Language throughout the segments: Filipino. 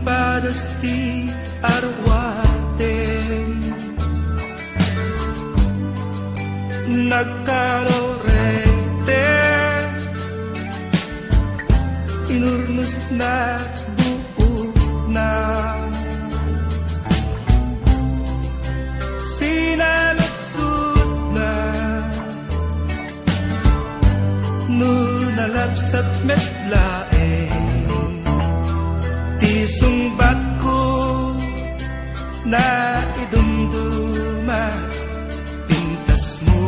padas ti arwaten nagkalorete inurnos na buo na sinalutsut na nunalapsat metlaeng ti sungbat ko na idumduma pintas mo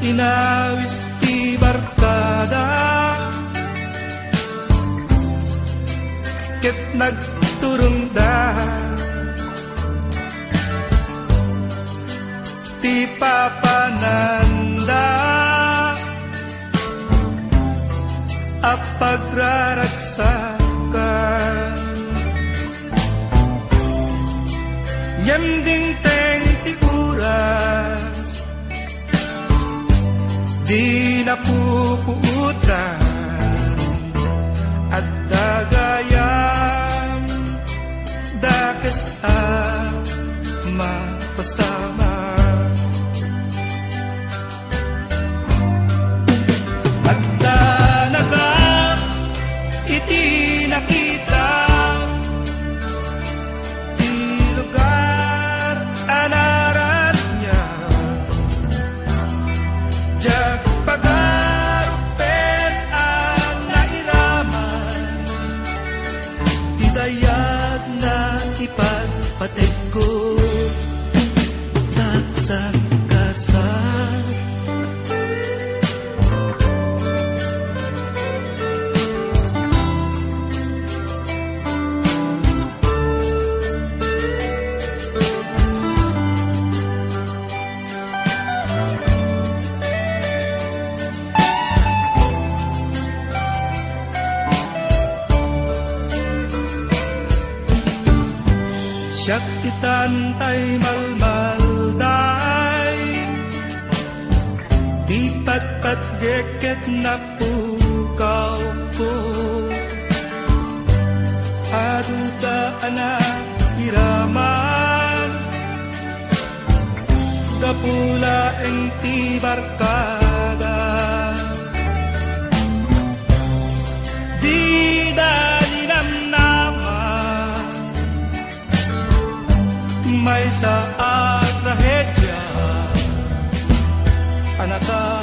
inawis ti barkada ket nagturunda ti papananda apagraragsakan yamding teng ti oras di napupuutan at dagayam dakes mapasama at danaga iti nakita di lugar anaran niya jag pagarupen ang nairaman ti dayag na ipagpatek ko taksan kasal siyak itantay malmalday di patpat geket na pukaw ko aduta anak iraman kapula eng ti barkada di may sa trahedya anaka